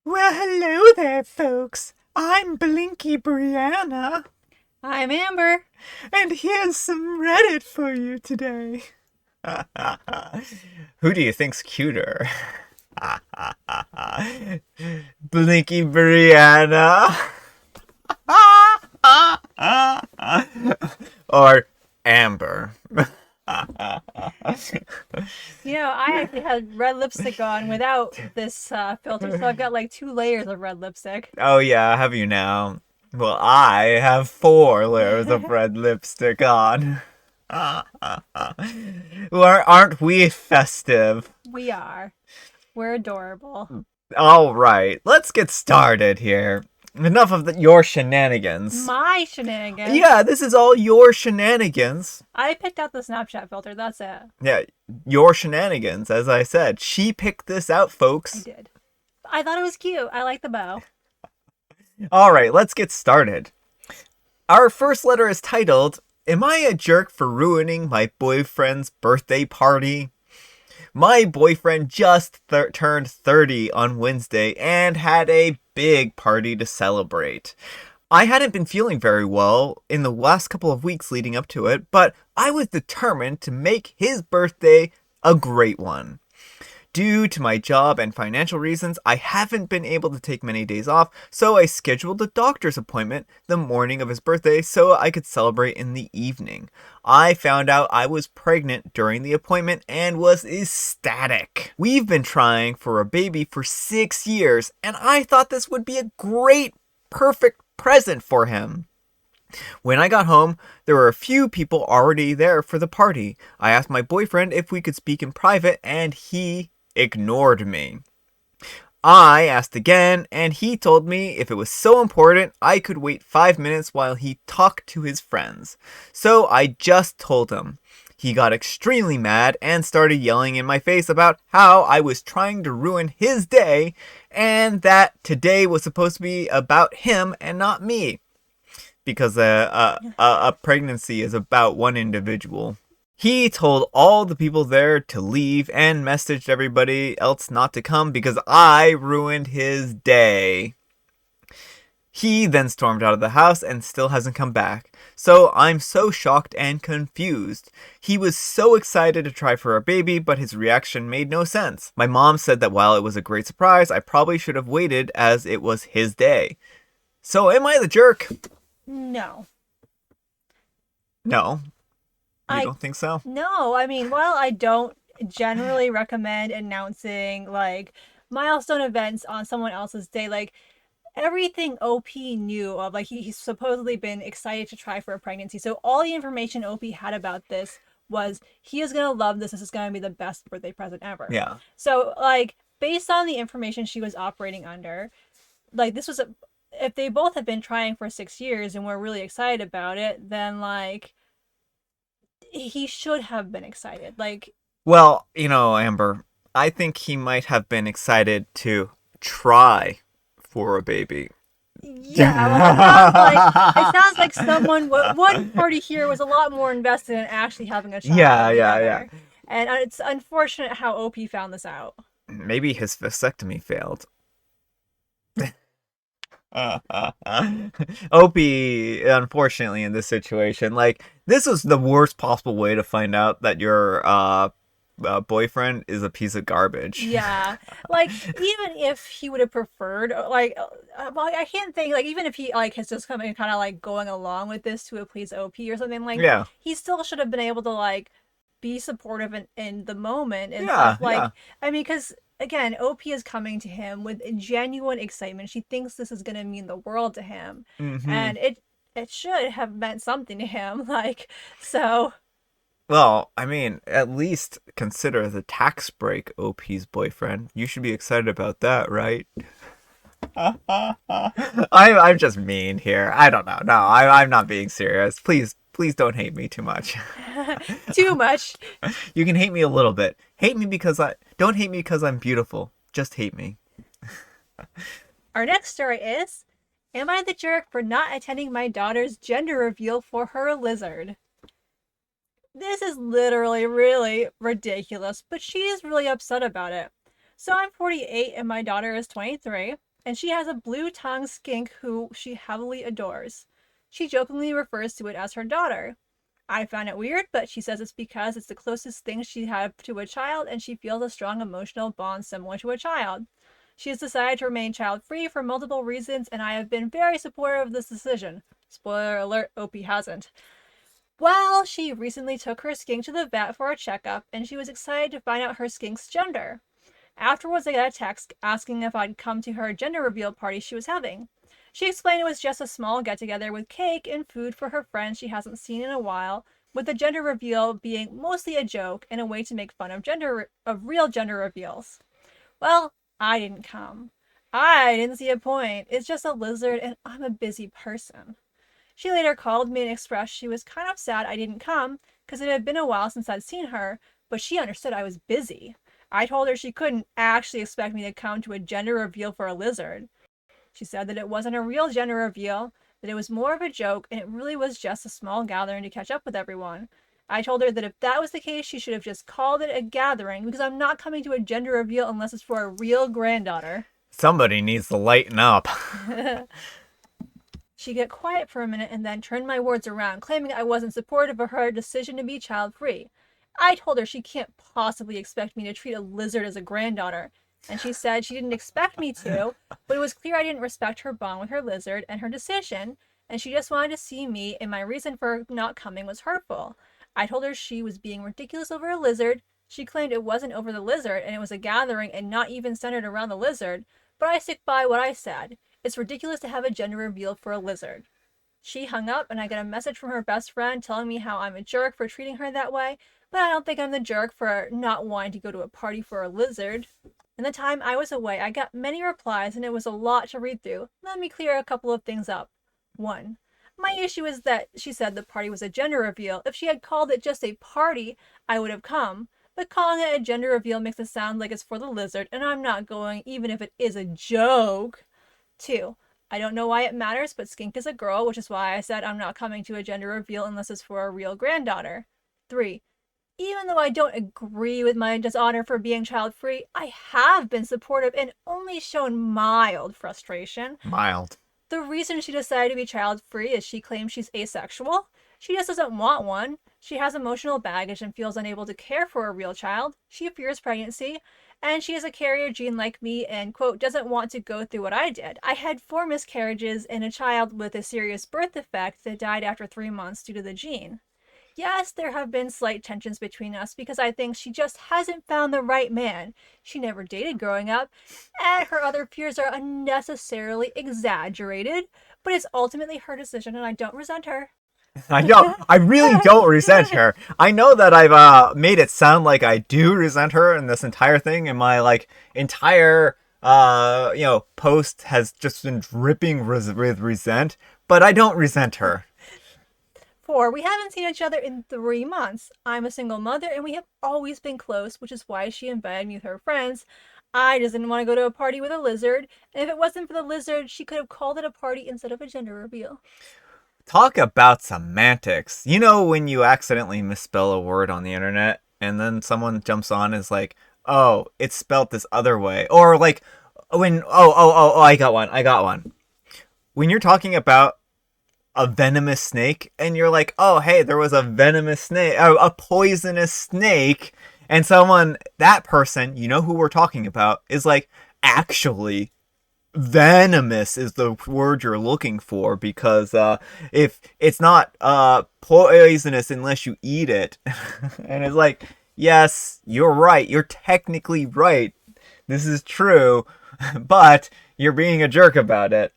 Well, hello there, folks. I'm Blinky Brianna, I'm Amber. and here's some Reddit for you today. Who do you think's cuter? Blinky Brianna? Or Amber? I actually had red lipstick on without this filter, so I've got like 2 layers of red lipstick. Oh, yeah, have you now? Well, I have 4 layers of red lipstick on. Aren't we festive? We are. We're adorable. All right, let's get started here. Enough of your shenanigans. My shenanigans. Yeah, this is all your shenanigans. I picked out the Snapchat filter, that's it. Yeah, your shenanigans, as I said. She picked this out, I folks. did. I thought it was cute. I like the bow. All right, let's get started. Our first letter is titled, Am I a jerk for ruining my boyfriend's birthday party? My boyfriend just turned 30 on Wednesday and had a big party to celebrate. I hadn't been feeling very well in the last couple of weeks leading up to it, but I was determined to make his birthday a great one. Due to my job and financial reasons, I haven't been able to take many days off, so I scheduled a doctor's appointment the morning of his birthday so I could celebrate in the evening. I found out I was pregnant during the appointment and was ecstatic. We've been trying for a baby for 6 years, and I thought this would be a great, perfect present for him. When I got home, there were a few people already there for the party. I asked my boyfriend if we could speak in private, and he ignored me. I asked again, and he told me if it was so important, I could wait 5 minutes while he talked to his friends. So I just told him. He got extremely mad and started yelling in my face about how I was trying to ruin his day and that today was supposed to be about him and not me. Because a pregnancy is about one individual. He told all the people there to leave and messaged everybody else not to come because I ruined his day. He then stormed out of the house and still hasn't come back. So I'm so shocked and confused. He was so excited to try for a baby, but his reaction made no sense. My mom said that while it was a great surprise, I probably should have waited as it was his day. So am I the jerk? No. No. You I don't think so? No, I mean, while I don't generally recommend announcing like milestone events on someone else's day, like everything OP knew of, like he's supposedly been excited to try for a pregnancy. So all the information OP had about this was he is gonna love this. This is gonna be the best birthday present ever. Yeah. So like based on the information she was operating under, like this was a if they both have been trying for 6 years and we're really excited about it, then like he should have been excited. Like, Well, Amber, I think he might have been excited to try for a baby. yeah, like it sounds like someone one party here was a lot more invested in actually having a child Yeah, than the yeah, yeah. other. And it's unfortunate how OP found this out. Maybe his vasectomy failed. Opie, unfortunately, in this situation, like, this was the worst possible way to find out that your boyfriend is a piece of garbage. Yeah, like even if he would have preferred, well, I can't think like even if he like has just come in kind of like going along with this to please OP or something, like Yeah, he still should have been able to like be supportive in the moment and yeah, stuff. Like, yeah. I mean, because again, OP is coming to him with genuine excitement. She thinks this is gonna mean the world to him, Mm-hmm. and it should have meant something to him. Like, so Well, I mean, at least consider the tax break, OP's boyfriend. You should be excited about that, right? I'm just mean here. I don't know. No, I'm not being serious. Please don't hate me too much. too much. You can hate me a little bit. Hate me because I don't hate me because I'm beautiful. Just hate me. Our next story is: Am I the jerk for not attending my daughter's gender reveal for her lizard? This is literally really ridiculous, but she is really upset about it. So I'm 48 and my daughter is 23. and she has a blue-tongued skink who she heavily adores. She jokingly refers to it as her daughter. I found it weird, but she says it's because it's the closest thing she had to a child and she feels a strong emotional bond similar to a child. She has decided to remain child free for multiple reasons, and I have been very supportive of this decision. Spoiler alert, Opie hasn't. Well, she recently took her skink to the vet for a checkup, and she was excited to find out her skink's gender. Afterwards, I got a text asking if I'd come to her gender reveal party she was having. She explained it was just a small get together with cake and food for her friends she hasn't seen in a while, with the gender reveal being mostly a joke and a way to make fun of real gender reveals. Well, I didn't come. I didn't see a point. It's just a lizard and I'm a busy person. She later called me and expressed she was kind of sad I didn't come because it had been a while since I'd seen her, but she understood I was busy. I told her she couldn't actually expect me to come to a gender reveal for a lizard. She said that it wasn't a real gender reveal, that it was more of a joke, and it really was just a small gathering to catch up with everyone. I told her that if that was the case, she should have just called it a gathering because I'm not coming to a gender reveal unless it's for a real granddaughter. Somebody needs to lighten up. She got quiet for a minute and then turned my words around, claiming I wasn't supportive of her decision to be child free. I told her she can't possibly expect me to treat a lizard as a granddaughter, and she said she didn't expect me to, but it was clear I didn't respect her bond with her lizard and her decision, and she just wanted to see me, and my reason for not coming was hurtful. I told her she was being ridiculous over a lizard. She claimed it wasn't over the lizard and it was a gathering and not even centered around the lizard, but I stick by what I said. It's ridiculous to have a gender reveal for a lizard. She hung up, and I got a message from her best friend telling me how I'm a jerk for treating her that way, but I don't think I'm the jerk for not wanting to go to a party for a lizard. In the time I was away, I got many replies, and it was a lot to read through. Let me clear a couple of things up. 1. My issue is that she said the party was a gender reveal. If she had called it just a party, I would have come. But calling it a gender reveal makes it sound like it's for the lizard, and I'm not going, even if it is a joke. 2. I don't know why it matters, but Skink is a girl, which is why I said I'm not coming to a gender reveal unless it's for a real granddaughter. 3. Even though I don't agree with my dishonor for being child free, I have been supportive and only shown mild frustration. Mild. The reason she decided to be child free is she claims she's asexual. She just doesn't want one. She has emotional baggage and feels unable to care for a real child. She fears pregnancy, and she has a carrier gene like me and, quote, doesn't want to go through what I did. I had 4 miscarriages and a child with a serious birth defect that died after 3 months due to the gene. Yes, there have been slight tensions between us because I think she just hasn't found the right man. She never dated growing up, and her other fears are unnecessarily exaggerated, but it's ultimately her decision and I don't resent her. I don't. I really don't resent her. I know that I've made it sound like I do resent her in this entire thing, and my entire post has just been dripping with resent. But I don't resent her. 4. We haven't seen each other in 3 months. I'm a single mother and we have always been close, which is why she invited me with her friends. I just didn't want to go to a party with a lizard, and if it wasn't for the lizard, she could have called it a party instead of a gender reveal. Talk about semantics. You know when you accidentally misspell a word on the internet and then someone jumps on and is like, "Oh, it's spelled this other way." Or like when I got one. When you're talking about a venomous snake and you're like, "Oh, hey, there was a venomous snake, a poisonous snake." And that person, you know who we're talking about, is like, "Actually, venomous is the word you're looking for because if it's not poisonous unless you eat it." And it's like, yes, you're right, you're technically right, this is true, but you're being a jerk about it.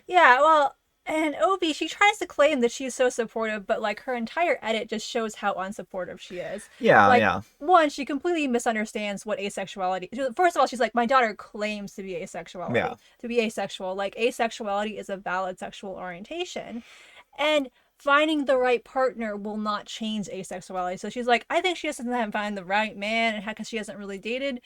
Yeah, well, and Obi, she tries to claim that she's so supportive, but like her entire edit just shows how unsupportive she is. Yeah, Like, yeah. one, she completely misunderstands what asexuality. First of all, she's like, my daughter claims to be Yeah. asexual. Like, asexuality is a valid sexual orientation, and finding the right partner will not change asexuality. So she's like, I think she just doesn't find the right man, and because she hasn't really dated.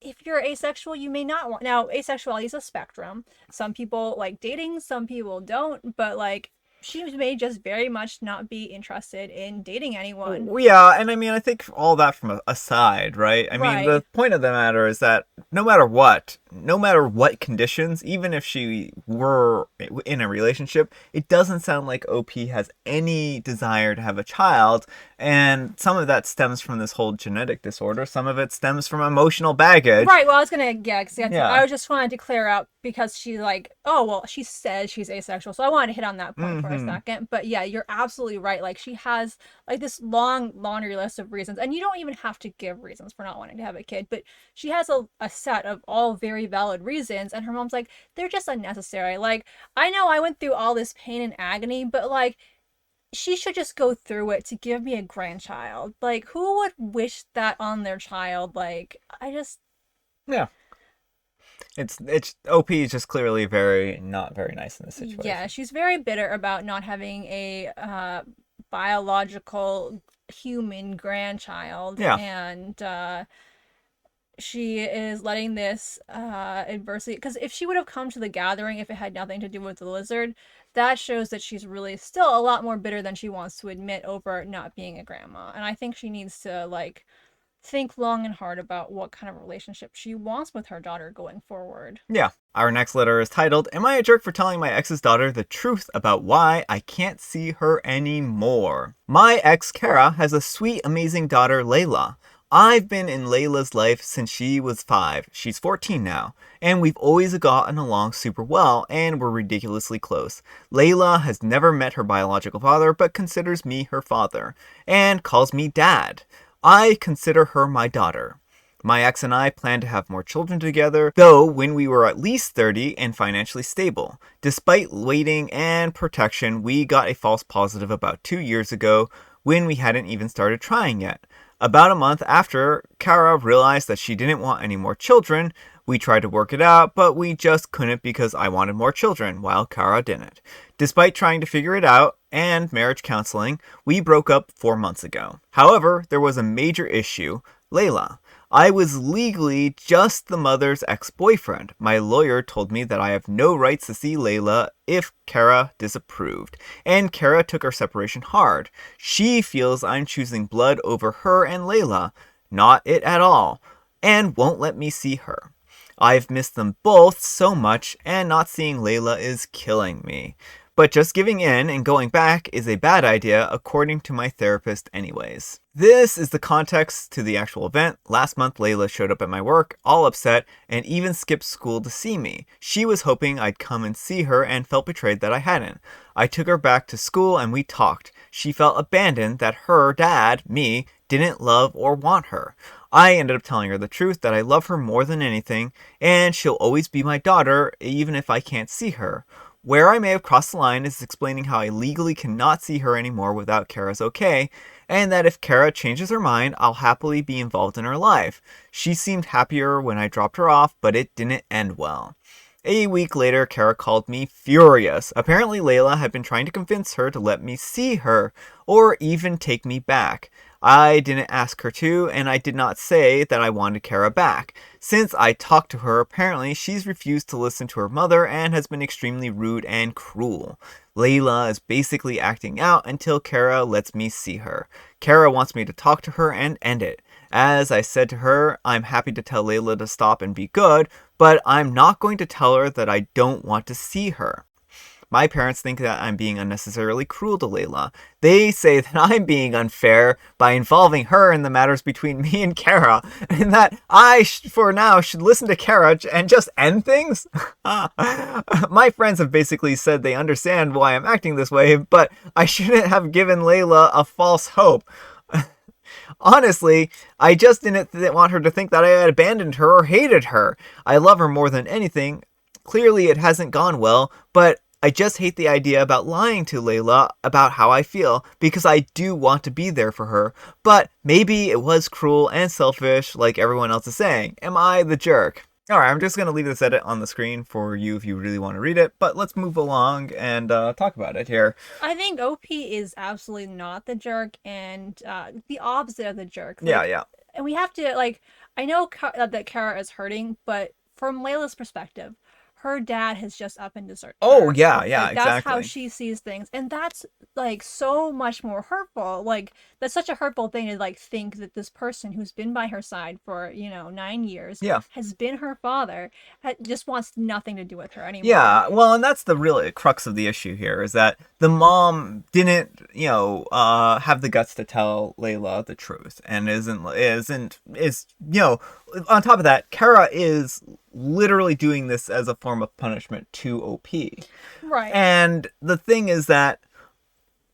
If you're asexual, you may not want. Now, asexuality is a spectrum. Some people like dating, some people don't. But like, She may just very much not be interested in dating anyone. Yeah, and I mean, I think all that from aside, right? I mean, Right. the point of the matter is that no matter what conditions, even if she were in a relationship, it doesn't sound like OP has any desire to have a child. And some of that stems from this whole genetic disorder, some of it stems from emotional baggage. Right. Well, I was gonna get to. Yeah. I was just wanted to clear up because she's like, oh well, she says she's asexual, so I wanted to hit on that point for a Mm-hmm. second. But yeah, you're absolutely right. Like she has like this long laundry list of reasons, and you don't even have to give reasons for not wanting to have a kid. But she has a set of all very valid reasons, and her mom's like, they're just unnecessary. Like I know I went through all this pain and agony, but like she should just go through it to give me a grandchild. Like, who would wish that on their child? Like, I just, Yeah. It's OP is just clearly very not very nice in this yeah, situation. she's very bitter about not having a biological human grandchild, Yeah. and she is letting this adversity. Because if she would have come to the gathering, if it had nothing to do with the lizard, that shows that she's really still a lot more bitter than she wants to admit over not being a grandma. And I think she needs to, like, think long and hard about what kind of relationship she wants with her daughter going forward. Yeah. Our next letter is titled, Am I a jerk for telling my ex's daughter the truth about why I can't see her anymore? My ex, Kara, has a sweet, amazing daughter, Layla. I've been in Layla's life since she was 5. She's 14 now. And we've always gotten along super well, and we're ridiculously close. Layla has never met her biological father, but considers me her father, and calls me dad. I consider her my daughter. My ex and I plan to have more children together, though when we were at least 30 and financially stable. Despite waiting and protection, we got a false positive about 2 years ago when we hadn't even started trying yet. About a month after, Kara realized that she didn't want any more children. We tried to work it out, but we just couldn't because I wanted more children, while Kara didn't. Despite trying to figure it out and marriage counseling, we broke up 4 months ago. However, there was a major issue: Layla. I was legally just the mother's ex-boyfriend. My lawyer told me that I have no rights to see Layla if Kara disapproved, and Kara took our separation hard. She feels I'm choosing blood over her and Layla. Not it at all, and won't let me see her. I've missed them both so much, and not seeing Layla is killing me. But just giving in and going back is a bad idea, according to my therapist anyways. This is the context to the actual event. Last month, Layla showed up at my work, all upset, and even skipped school to see me. She was hoping I'd come and see her and felt betrayed that I hadn't. I took her back to school and we talked. She felt abandoned that her dad, me, didn't love or want her. I ended up telling her the truth, that I love her more than anything, and she'll always be my daughter, even if I can't see her. Where I may have crossed the line is explaining how I legally cannot see her anymore without Kara's okay, and that if Kara changes her mind, I'll happily be involved in her life. She seemed happier when I dropped her off, but it didn't end well. A week later, Kara called me furious. Apparently, Layla had been trying to convince her to let me see her, or even take me back. I didn't ask her to, and I did not say that I wanted Kara back. Since I talked to her, apparently she's refused to listen to her mother and has been extremely rude and cruel. Layla is basically acting out until Kara lets me see her. Kara wants me to talk to her and end it. As I said to her, I'm happy to tell Layla to stop and be good, but I'm not going to tell her that I don't want to see her. My parents think that I'm being unnecessarily cruel to Layla. They say that I'm being unfair by involving her in the matters between me and Kara, and that I, for now, should listen to Kara and just end things? My friends have basically said they understand why I'm acting this way, but I shouldn't have given Layla a false hope. Honestly, I just didn't want her to think that I had abandoned her or hated her. I love her more than anything. Clearly, it hasn't gone well, but I just hate the idea about lying to Layla about how I feel, because I do want to be there for her. But maybe it was cruel and selfish, like everyone else is saying. Am I the jerk? Alright, I'm just going to leave this edit on the screen for you if you really want to read it, but let's move along and talk about it here. I think OP is absolutely not the jerk, and the opposite of the jerk. Yeah, Like, yeah. and we have to, like, I know that Kara is hurting, but from Layla's perspective, her dad has just up and deserted Oh, her. yeah, yeah, Like that's how exactly. she sees things, and that's like so much more hurtful. Like that's such a hurtful thing to like think that this person who's been by her side for 9 years Yeah. has been her father, just wants nothing to do with her anymore. Yeah, well, and that's the real crux of the issue here is that the mom didn't, have the guts to tell Layla the truth, and on top of that, Kara is literally doing this as a form of punishment to OP. Right. And the thing is that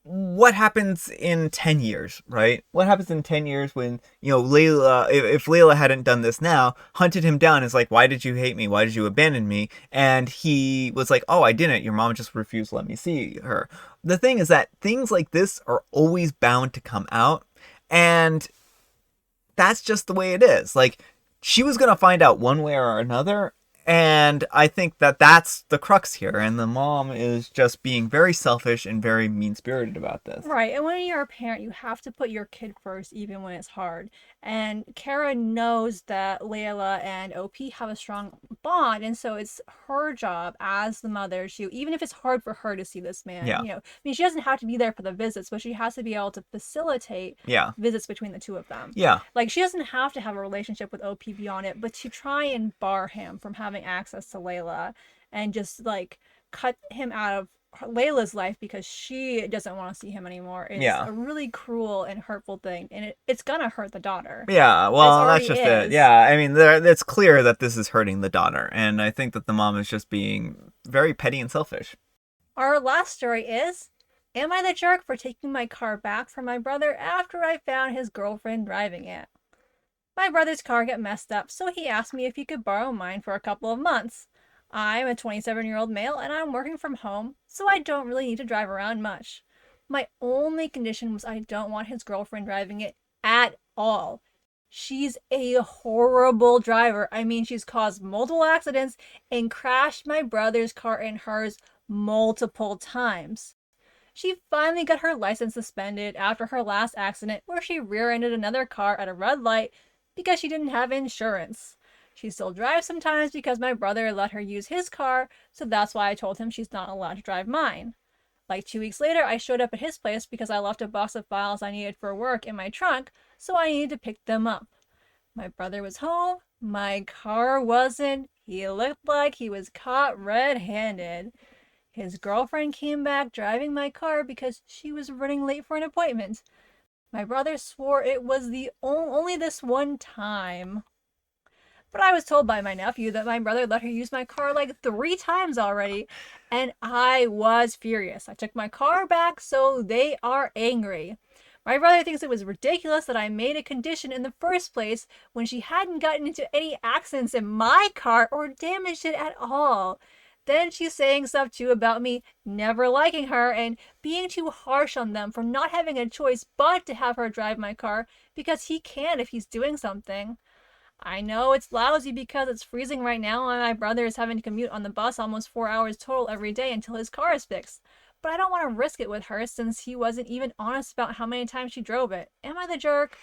what happens in 10 years, right? What happens in 10 years when, Layla, if Layla hadn't done this now, hunted him down, is like, why did you hate me? Why did you abandon me? And he was like, oh, I didn't. Your mom just refused to let me see her. The thing is that things like this are always bound to come out. And that's just the way it is. Like, she was going to find out one way or another. And I think that that's the crux here. And the mom is just being very selfish and very mean spirited about this. Right. And when you're a parent, you have to put your kid first, even when it's hard. And Kara knows that Layla and OP have a strong bond. And so it's her job as the mother to, even if it's hard for her to see this man, Yeah. I mean, she doesn't have to be there for the visits, but she has to be able to facilitate Yeah. visits between the two of them. Yeah. Like, she doesn't have to have a relationship with OP beyond it, but to try and bar him from having access to Layla and just like cut him out of Layla's life because she doesn't want to see him anymore is Yeah. a really cruel and hurtful thing, and it's gonna hurt the daughter. Yeah, well, that's already just it. is. Yeah, I mean, it's clear that this is hurting the daughter, and I think that the mom is just being very petty and selfish. Our last story is: am I the jerk for taking my car back from my brother after I found his girlfriend driving it? My brother's car got messed up, so he asked me if he could borrow mine for a couple of months. I'm a 27-year-old male and I'm working from home, so I don't really need to drive around much. My only condition was I don't want his girlfriend driving it at all. She's a horrible driver. I mean, she's caused multiple accidents and crashed my brother's car and hers multiple times. She finally got her license suspended after her last accident where she rear-ended another car at a red light because she didn't have insurance. She still drives sometimes because my brother let her use his car, so that's why I told him she's not allowed to drive mine. Like 2 weeks later, I showed up at his place because I left a box of files I needed for work in my trunk, so I needed to pick them up. My brother was home, my car wasn't. He looked like he was caught red-handed. His girlfriend came back driving my car because she was running late for an appointment. My brother swore it was the only this one time. But I was told by my nephew that my brother let her use my car like 3 times already, and I was furious. I took my car back, so they are angry. My brother thinks it was ridiculous that I made a condition in the first place when she hadn't gotten into any accidents in my car or damaged it at all. Then she's saying stuff too about me never liking her and being too harsh on them for not having a choice but to have her drive my car because he can if he's doing something. I know it's lousy because it's freezing right now and my brother is having to commute on the bus almost 4 hours total every day until his car is fixed. But I don't want to risk it with her since he wasn't even honest about how many times she drove it. Am I the jerk?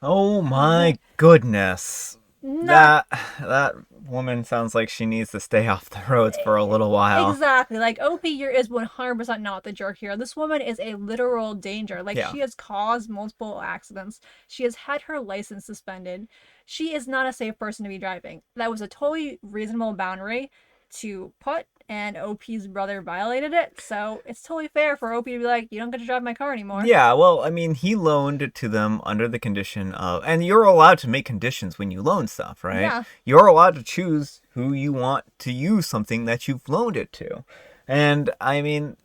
Oh my goodness. Not That woman sounds like she needs to stay off the roads for a little while. exactly. Like OP is 100% not the jerk here. This woman is a literal danger. Like Yeah. she has caused multiple accidents. She has had her license suspended. She is not a safe person to be driving. That was a totally reasonable boundary to put, and OP's brother violated it. So it's totally fair for OP to be like, you don't get to drive my car anymore. Yeah, well, I mean, he loaned it to them under the condition of, and you're allowed to make conditions when you loan stuff, right? Yeah. You're allowed to choose who you want to use something that you've loaned it to. And I mean,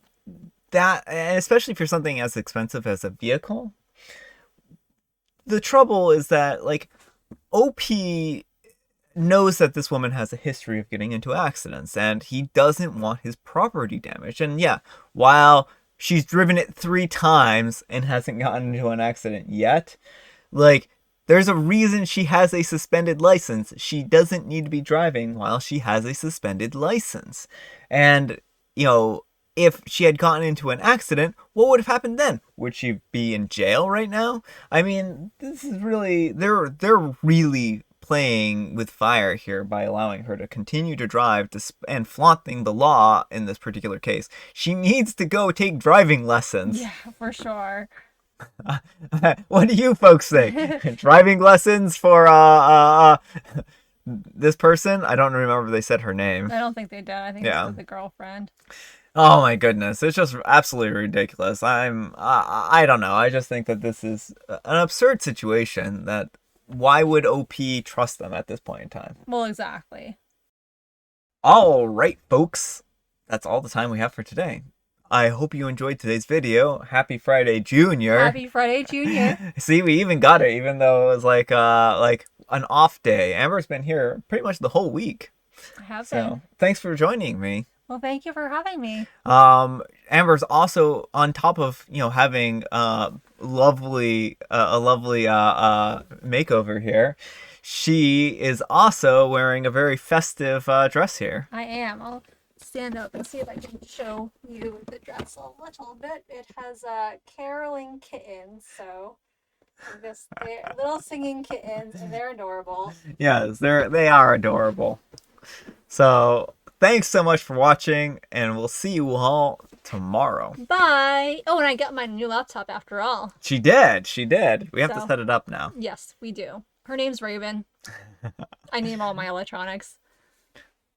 that, and especially for something as expensive as a vehicle, the trouble is that, like, OP knows that this woman has a history of getting into accidents and he doesn't want his property damaged. And yeah, while she's driven it 3 times and hasn't gotten into an accident yet, like, there's a reason she has a suspended license. She doesn't need to be driving while she has a suspended license. And, if she had gotten into an accident, what would have happened then? Would she be in jail right now? I mean, this is really, they're really playing with fire here by allowing her to continue to drive and flaunting the law in this particular case. She needs to go take driving lessons. Yeah, for sure. What do you folks think? Driving lessons for this person? I don't remember if they said her name. I don't think they did. I think Yeah. this is the girlfriend. Oh my goodness, it's just absolutely ridiculous. I don't know. I just think that this is an absurd situation. That why would OP trust them at this point in time? Well, exactly. All right, folks, that's all the time we have for today. I hope you enjoyed today's video. Happy Friday, Junior. Happy Friday, Junior. See, we even got it, even though it was like an off day. Amber's been here pretty much the whole week. I have So been. thanks for joining me. Well, thank you for having me. Amber's also on top of having a lovely makeover here. She is also wearing a very festive dress here. I am. I'll stand up and see if I can show you the dress a little bit. It has caroling kittens, so they're little singing kittens, and they're adorable. Yes, they are adorable. So thanks so much for watching, and we'll see you all tomorrow. Bye. Oh, and I got my new laptop after all. She did. We have to So- set it up now. Yes, we do. Her name's Raven. I name all my electronics.